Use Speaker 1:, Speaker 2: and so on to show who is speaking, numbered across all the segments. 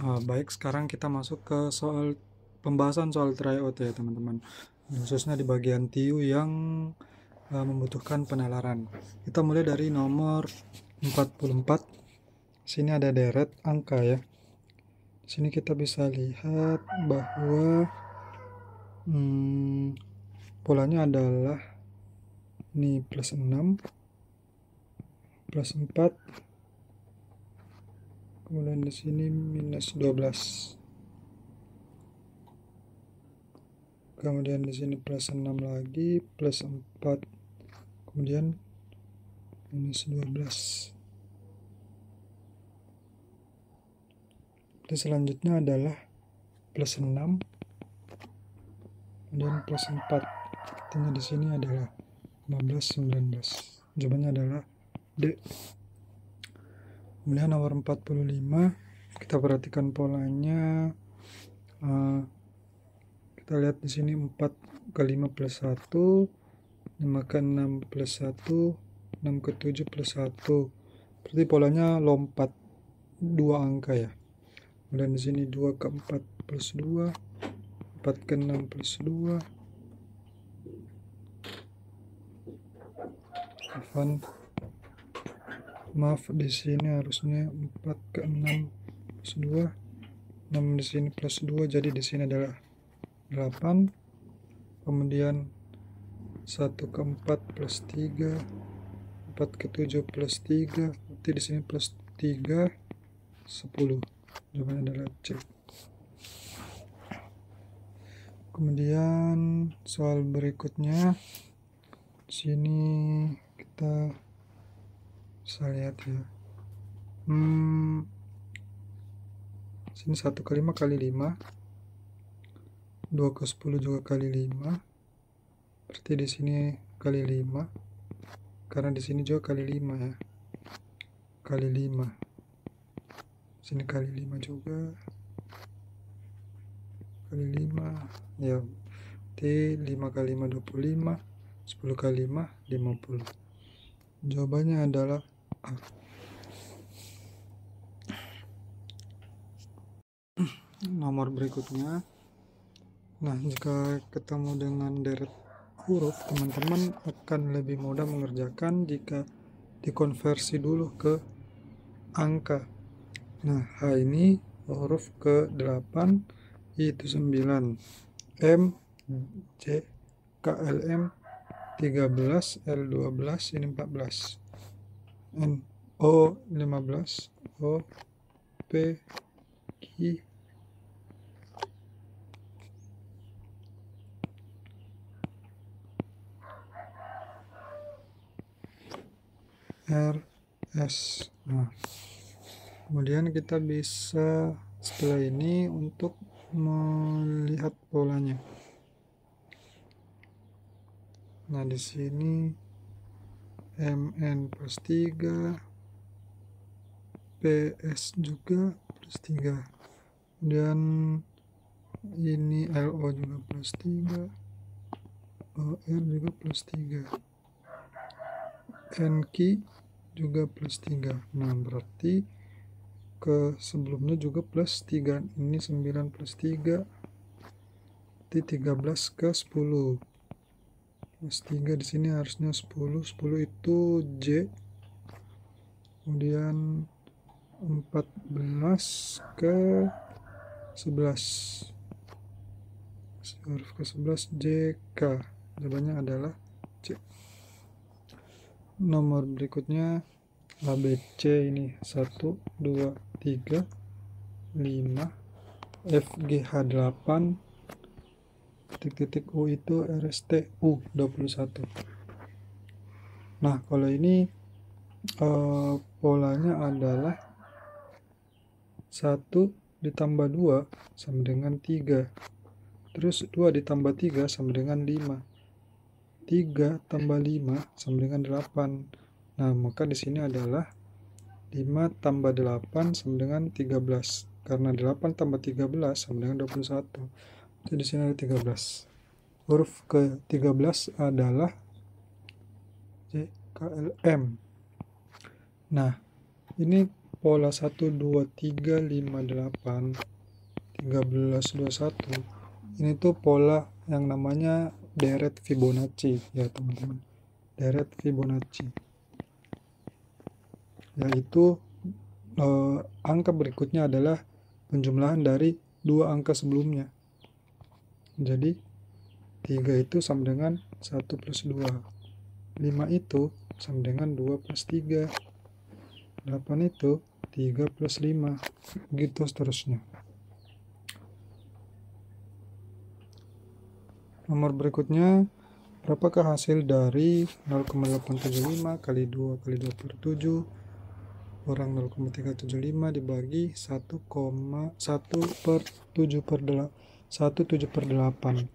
Speaker 1: Baik, sekarang kita masuk ke pembahasan soal tryout ya teman-teman, khususnya di bagian TIU yang membutuhkan penalaran. Kita mulai dari nomor 44. Sini ada deret angka ya. Sini kita bisa lihat bahwa polanya adalah ini plus 6, plus 4, kemudian di sini minus 12. Kemudian di sini plus 6 lagi, plus 4, kemudian minus 12. Jadi selanjutnya adalah plus 6, kemudian plus 4. Artinya di sini adalah 15, 19. Jawabannya adalah D. Kemudian nomor 45, kita perhatikan polanya. Kita lihat di sini 4 ke 5 plus 1, 5 ke 6 plus 1, 6 ke 7 plus 1. Berarti polanya lompat 2 angka ya. Kemudian di sini 2 ke 4 plus 2, 4 ke 6 plus 2. Maaf, di sini harusnya 4 ke 6 plus 2, 6 di sini plus 2, jadi di sini adalah 8. Kemudian 1 ke 4 plus 3, 4 ke 7 plus 3, berarti di sini plus 3, 10. Jawabannya adalah C. Kemudian soal berikutnya, sini kita bisa lihat ya. Sini 1 ke 5 kali 5, 2 ke 10 juga kali 5. Berarti di sini kali 5. Karena di sini juga kali 5 ya. Kali 5. Sini kali 5 juga. Kali 5. Ya. Berarti 5 kali 5 25. 10 kali 5 50. Jawabannya adalah A. Nomor berikutnya. Nah, jika ketemu dengan deret huruf, teman-teman akan lebih mudah mengerjakan jika dikonversi dulu ke angka. Nah, H ini huruf ke-8, I itu 9, M, J, K, L, M 13, L 12, ini 14, N, O 15, O, P, Q, R, S. Nah, kemudian kita bisa setelah ini untuk melihat polanya. Nah, di sini MN plus 3, PS juga plus 3. Kemudian ini LO juga plus 3, OR juga plus 3, NQ juga plus 3. Nah, berarti ke sebelumnya juga plus 3. Ini 9 plus 3, berarti 13 ke 10. Plus 3 di sini harusnya 10. 10 itu J. Kemudian 14 ke 11. Huruf ke 11 JK. Jawabannya adalah C. Nomor berikutnya ABC ini 1, 2, 3, 5, FGH 8, titik-titik U itu RSTU 21. Nah, kalau ini polanya adalah 1 ditambah 2 sama dengan 3. Terus 2 ditambah 3 sama dengan 5. 3 tambah 5 sama dengan 8. Nah, maka di sini adalah 5 tambah 8 sama dengan 13. Karena 8 tambah 13 sama dengan 21. Jadi di sini ada 13. Huruf ke-13 adalah J, K, L, M. Nah, ini pola 1, 2, 3, 5, 8, 13, 21. Ini tuh pola yang namanya deret Fibonacci ya teman-teman. Deret Fibonacci. Yaitu angka berikutnya adalah penjumlahan dari dua angka sebelumnya. Jadi 3 itu sama dengan 1 plus 2. 5 itu sama dengan 2 plus 3. 8 itu 3 plus 5. Begitu seterusnya. Nomor berikutnya, berapakah hasil dari 0,875 kali 2 kali 2 per 7 kurang 0,375 dibagi 1 per 7 per 8.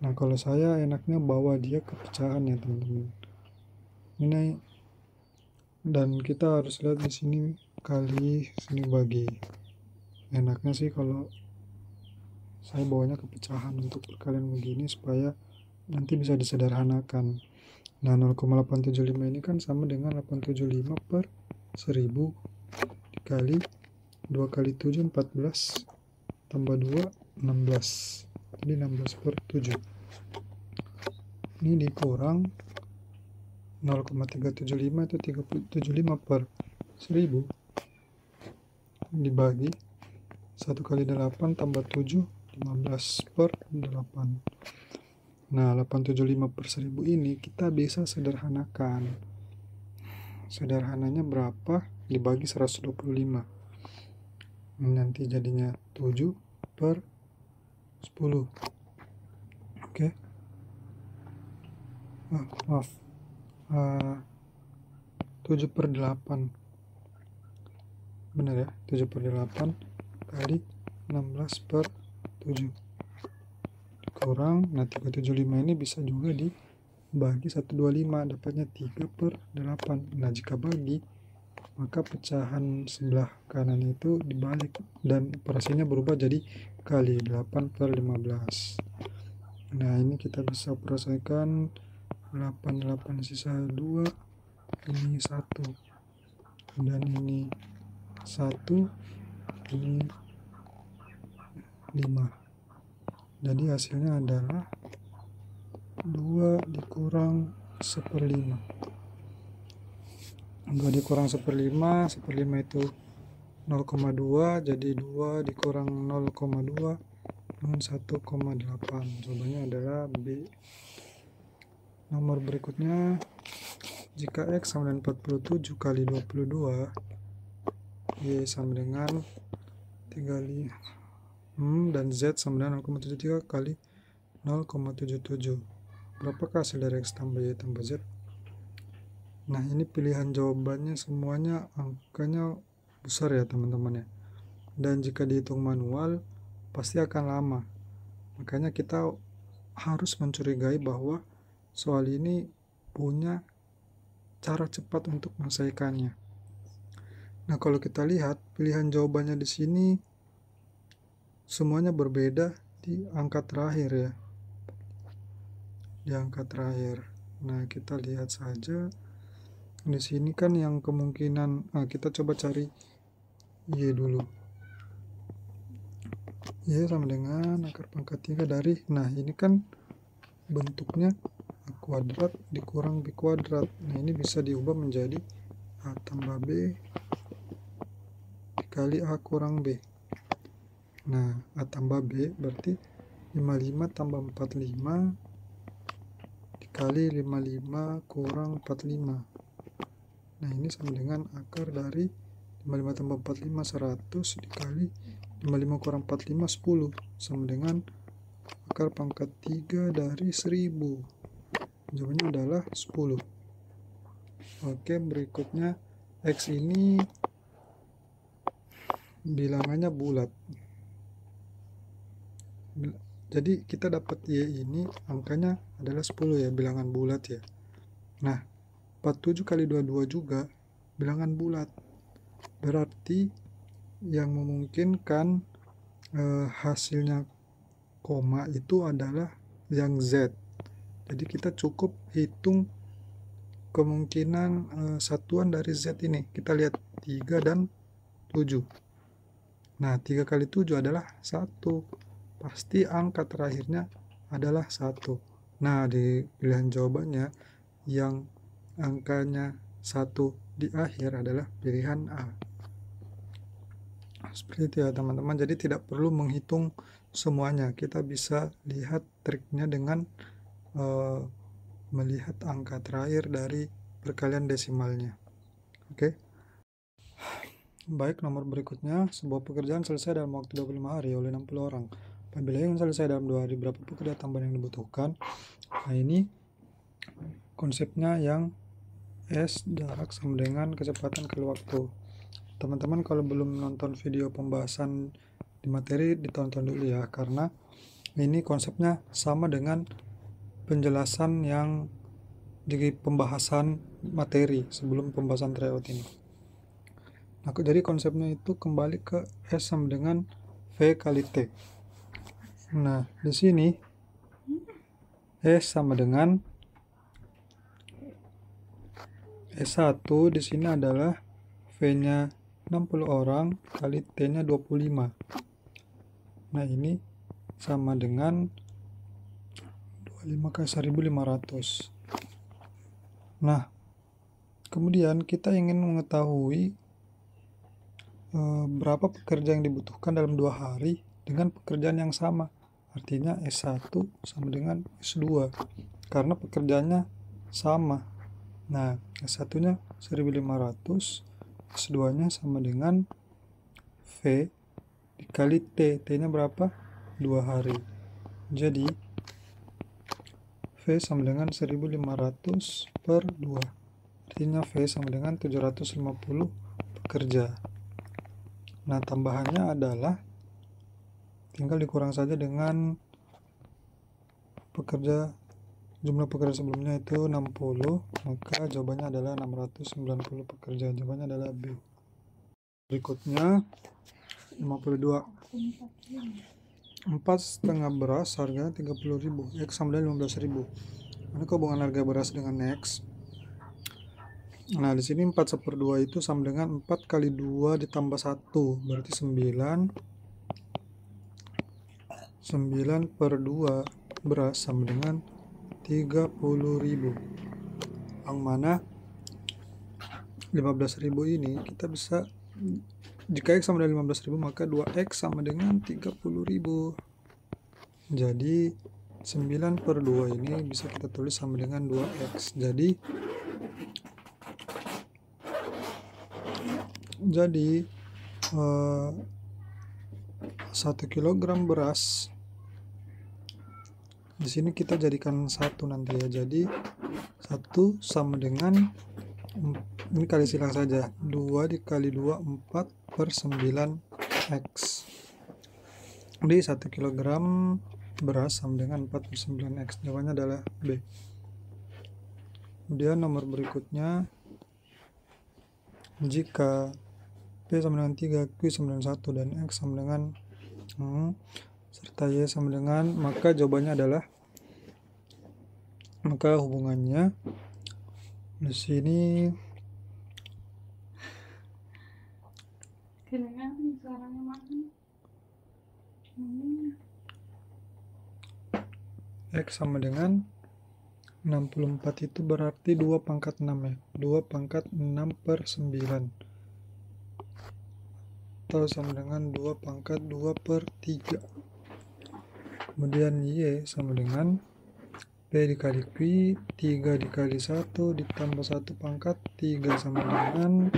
Speaker 1: Nah, kalau saya enaknya bawa dia ke pecahan ya teman-teman. Ini dan kita harus lihat di sini kali sini bagi. Enaknya sih kalau saya bawanya ke pecahan untuk perkalian begini supaya nanti bisa disederhanakan. Nah, 0,875 ini kan sama dengan 875 per 1000 dikali 2 kali 7 14 tambah 2 16. Jadi 16 per 7. Ini dikurang 0,375 itu 375 per 1000 dibagi 1 kali 8 tambah 7 15 per 8. Nah, 875 per 1000 ini kita bisa sederhanakan. Sederhananya berapa? Dibagi 125. Nanti jadinya 7 per 10. Oke. Maaf. 7 per 8. Benar ya? 7 per 8 kali 16 per 7. Kurang, nah 375 ini bisa juga dibagi 125, dapatnya 3 per 8. Nah, jika bagi, maka pecahan sebelah kanan itu dibalik dan operasinya berubah jadi kali 8 per 15. Nah, ini kita bisa operasikan 8 sisa 2, ini 1 dan ini 1, ini 5. Jadi hasilnya adalah 2 dikurang 1/5. 2 dikurang 1/5, 1/5 itu 0,2, jadi 2 dikurang 0,2 dengan 1,8. Jawabannya adalah B. Nomor berikutnya, jika X sama dengan 47 kali 22, Y sama dengan 35, dan Z sama dengan 0,73 kali 0,77. Berapakah hasil dari X tambah Y tambah Z? Nah, ini pilihan jawabannya semuanya angkanya besar ya teman-teman ya. Dan jika dihitung manual pasti akan lama. Makanya kita harus mencurigai bahwa soal ini punya cara cepat untuk menyelesaikannya. Nah, kalau kita lihat pilihan jawabannya di sini semuanya berbeda di angka terakhir ya. Di angka terakhir. Nah, kita lihat saja. Di sini kan yang kemungkinan, kita coba cari Y dulu. Y sama dengan akar pangkat 3 dari, nah ini kan bentuknya A kuadrat dikurang B kuadrat. Nah, ini bisa diubah menjadi A tambah B dikali A kurang B. Nah, A tambah B berarti 55 tambah 45 dikali 55 kurang 45. Nah, ini sama dengan akar dari 55 tambah 45 100 dikali 55 kurang 45 10 sama dengan akar pangkat 3 dari 1000. Jawabannya adalah 10. Oke, berikutnya X ini bilangannya bulat. Jadi kita dapat Y ini angkanya adalah 10 ya, bilangan bulat ya. Nah, 47 kali 22 juga bilangan bulat. Berarti yang memungkinkan hasilnya koma itu adalah yang Z. Jadi kita cukup hitung kemungkinan satuan dari Z ini. Kita lihat 3 dan 7. Nah, 3 kali 7 adalah 1. Pasti angka terakhirnya adalah 1. Nah, di pilihan jawabannya yang angkanya 1 di akhir adalah pilihan A. Seperti itu ya teman-teman. Jadi tidak perlu menghitung semuanya. Kita bisa lihat triknya dengan melihat angka terakhir dari perkalian desimalnya. Oke. Baik, nomor berikutnya, sebuah pekerjaan selesai dalam waktu 25 hari oleh 60 orang. Apabila ingin selesai dalam 2 hari, berapa pekerja tambahan yang dibutuhkan? Nah, ini konsepnya yang S jarak sama dengan kecepatan kali waktu. Teman-teman kalau belum nonton video pembahasan di materi, ditonton dulu ya, karena ini konsepnya sama dengan penjelasan yang di pembahasan materi sebelum pembahasan tryout ini. Nah, jadi konsepnya itu kembali ke S sama dengan V kali T. Nah, di sini S sama dengan S1 di sini adalah V-nya 60 orang kali T-nya 25. Nah, ini sama dengan 25 kali 1500. Nah, kemudian kita ingin mengetahui berapa pekerja yang dibutuhkan dalam 2 hari dengan pekerjaan yang sama. Artinya S1 sama dengan S2 karena pekerjaannya sama. Nah, S1-nya 1500, S2-nya sama dengan V dikali T. T-nya berapa? 2 hari. Jadi V sama dengan 1500 per 2. Artinya V sama dengan 750 pekerja. Nah, tambahannya adalah tinggal dikurang saja dengan jumlah pekerja sebelumnya itu 60, maka jawabannya adalah 690 pekerja. Jawabannya adalah B. Berikutnya 52. 4,5 beras harganya 30.000, X sama dengan 15.000. Mana hubungan harga beras dengan X? Nah, di sini 4/2 itu sama dengan 4 kali 2 ditambah 1, berarti 9. 9 per 2 beras sama dengan 30.000. Yang mana 15.000 ini kita bisa, jika X sama dengan 15.000 maka 2X sama dengan 30.000. Jadi 9 per 2 ini bisa kita tulis sama dengan 2X. Jadi 1 kilogram beras di sini kita jadikan 1 nanti ya. Jadi 1 sama dengan, ini kali silang saja, 2 dikali 2 4 per 9X. Jadi 1 kilogram beras sama dengan 4 per 9X. Jawabannya adalah B. Kemudian nomor berikutnya, jika P sama dengan 3, Q sama dengan 1, dan X sama dengan serta Y sama dengan, maka jawabannya adalah, maka hubungannya di sini X sama dengan 64 itu berarti 2 pangkat 6 ya. 2 pangkat 6 per 9. Atau sama dengan 2 pangkat 2 per 3. Kemudian Y sama dengan P dikali Q, 3 dikali 1 ditambah 1 pangkat 3 sama dengan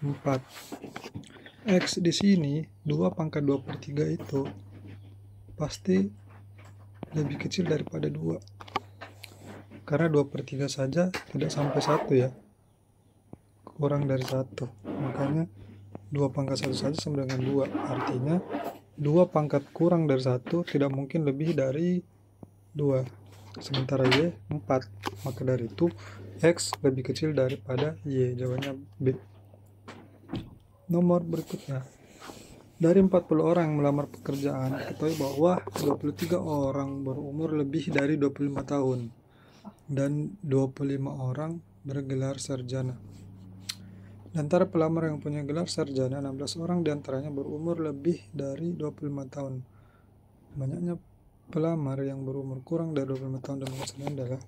Speaker 1: 4. X di sini 2 pangkat 2 per 3 itu pasti lebih kecil daripada 2. Karena 2 per 3 saja tidak sampai 1 ya. Kurang dari 1. Makanya 2 pangkat 1 saja sama dengan 2. Artinya 2 pangkat kurang dari 1 tidak mungkin lebih dari 2. Sementara Y 4. Maka dari itu X lebih kecil daripada Y. Jawabannya B. Nomor berikutnya. Dari 40 orang yang melamar pekerjaan, diketahui bahwa 23 orang berumur lebih dari 25 tahun dan 25 orang bergelar sarjana. Di antara pelamar yang punya gelar sarjana, 16 orang diantaranya berumur lebih dari 25 tahun. Banyaknya pelamar yang berumur kurang dari 25 tahun dan sarjana adalah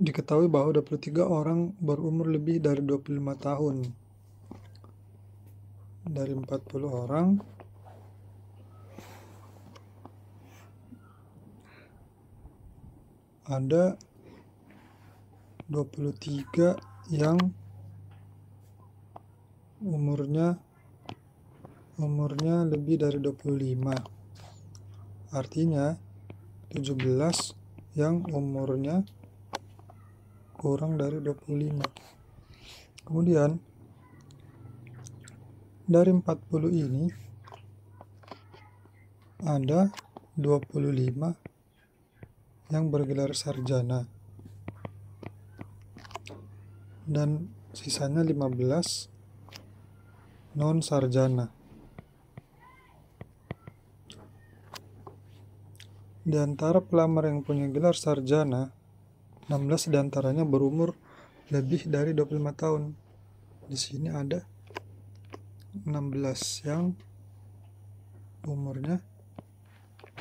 Speaker 1: diketahui bahwa 23 orang berumur lebih dari 25 tahun. Dari 40 orang, ada 23 yang umurnya lebih dari 25. Artinya 17 yang umurnya kurang dari 25. Kemudian dari 40 ini ada 25 yang bergelar sarjana dan sisanya 15 non sarjana. Di antara pelamar yang punya gelar sarjana, 16 diantaranya berumur lebih dari 25 tahun. Di sini ada 16 yang umurnya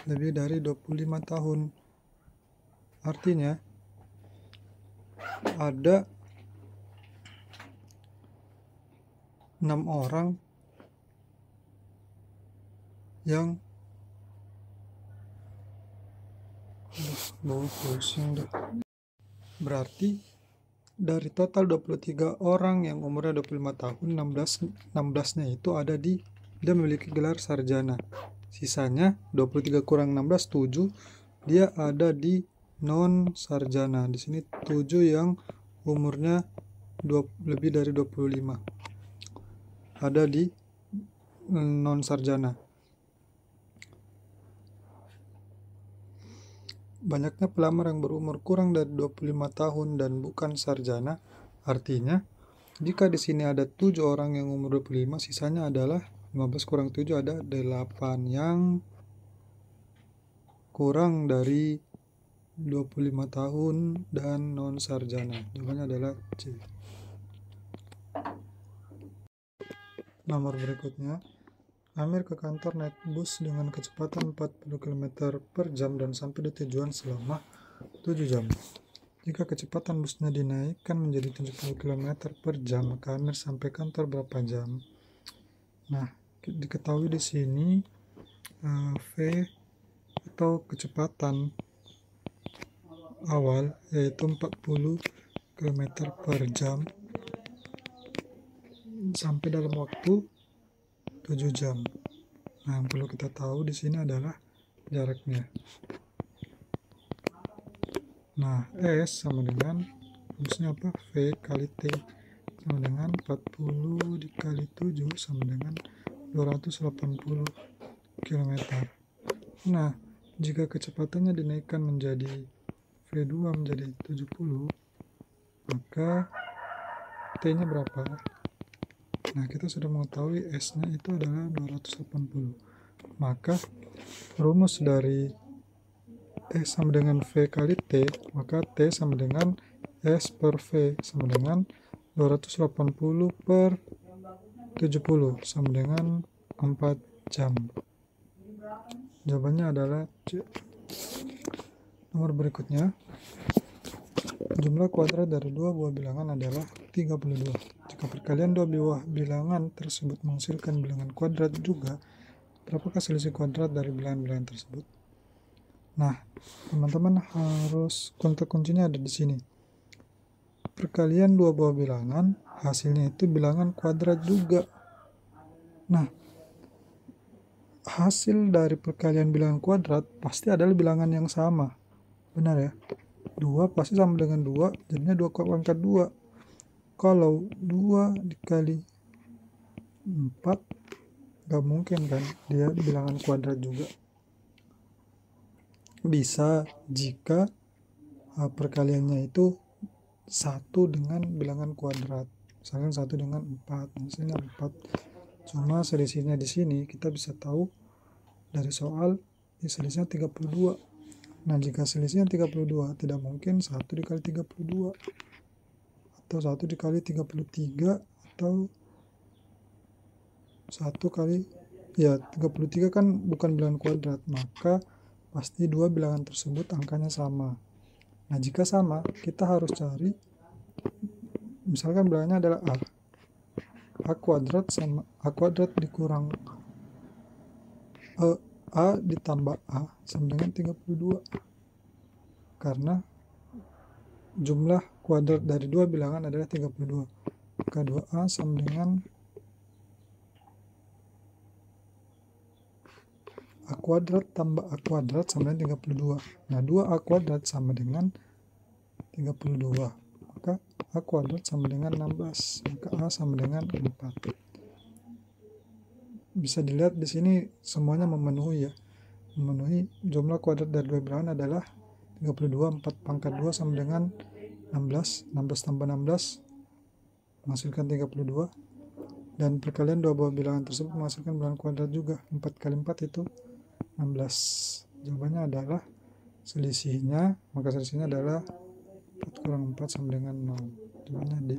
Speaker 1: lebih dari 25 tahun. Artinya ada 6 orang yang berarti dari total 23 orang yang umurnya 25 tahun, 16-nya itu dia memiliki gelar sarjana. Sisanya 23 kurang 16, 7. Dia ada di non sarjana. Di sini 7 yang umurnya lebih dari 25. Ada di non sarjana. Banyaknya pelamar yang berumur kurang dari 25 tahun dan bukan sarjana, artinya jika di sini ada 7 orang yang umur 25, sisanya adalah 15 kurang 7 ada 8 yang kurang dari 25 tahun dan non sarjana. Jawabannya adalah C. Nomor berikutnya, Amir ke kantor naik bus dengan kecepatan 40 km per jam dan sampai di tujuan selama 7 jam. Jika kecepatan busnya dinaikkan menjadi 70 km per jam, maka Amir sampai kantor berapa jam? Nah, diketahui di sini V atau kecepatan awal yaitu 40 km per jam sampai dalam waktu 7 jam. Nah, yang perlu kita tahu di sini adalah jaraknya. Nah, S sama dengan rumusnya apa? V kali T sama dengan 40 dikali 7 sama dengan 280 km. Nah, jika kecepatannya dinaikkan menjadi V2 menjadi 70, maka T-nya berapa? Nah, kita sudah mengetahui S-nya itu adalah 280. Maka rumus dari S sama dengan V kali T, maka T sama dengan S per V sama dengan 280 per 70 sama dengan 4 jam. Jawabannya adalah C. Nomor berikutnya, jumlah kuadrat dari dua buah bilangan adalah 32. Jika perkalian dua buah bilangan tersebut menghasilkan bilangan kuadrat juga, berapakah selisih kuadrat dari bilangan-bilangan tersebut? Nah, teman-teman harus kuncinya ada di sini. Perkalian dua buah bilangan, hasilnya itu bilangan kuadrat juga. Nah, hasil dari perkalian bilangan kuadrat pasti adalah bilangan yang sama. Benar ya? 2 pasti sama dengan 2, jadinya 2 pangkat 2. Kalau 2 dikali 4, gak mungkin kan dia bilangan kuadrat juga. Bisa jika perkaliannya itu 1 dengan bilangan kuadrat. Misalkan 1 dengan 4, misalnya 4. Cuma selisihnya di sini kita bisa tahu dari soal selisihnya 32. Nah, jika selisihnya 32, tidak mungkin 1 dikali 32. atau 1 dikali 33 atau 1 kali, ya 33 kan bukan bilangan kuadrat, maka pasti dua bilangan tersebut angkanya sama. Nah, jika sama, kita harus cari, misalkan bilangannya adalah A kuadrat sama A kuadrat dikurang A ditambah A sama dengan 32. Karena jumlah kuadrat dari dua bilangan adalah 32. Maka 2A sama dengan A kuadrat tambah A kuadrat sama dengan 32. Nah, 2A kuadrat sama dengan 32. Maka A kuadrat sama dengan 16. Maka A sama dengan 4. Bisa dilihat di sini semuanya memenuhi ya. Memenuhi. Jumlah kuadrat dari dua bilangan adalah 32. 4 pangkat 2 sama dengan 16. 16 tambah 16 menghasilkan 32. Dan perkalian dua buah bilangan tersebut menghasilkan bilangan kuadrat juga. 4 kali 4 itu 16. Jawabannya adalah selisihnya, maka selisihnya adalah 4 kurang 4 sama dengan 0. Jawabannya D.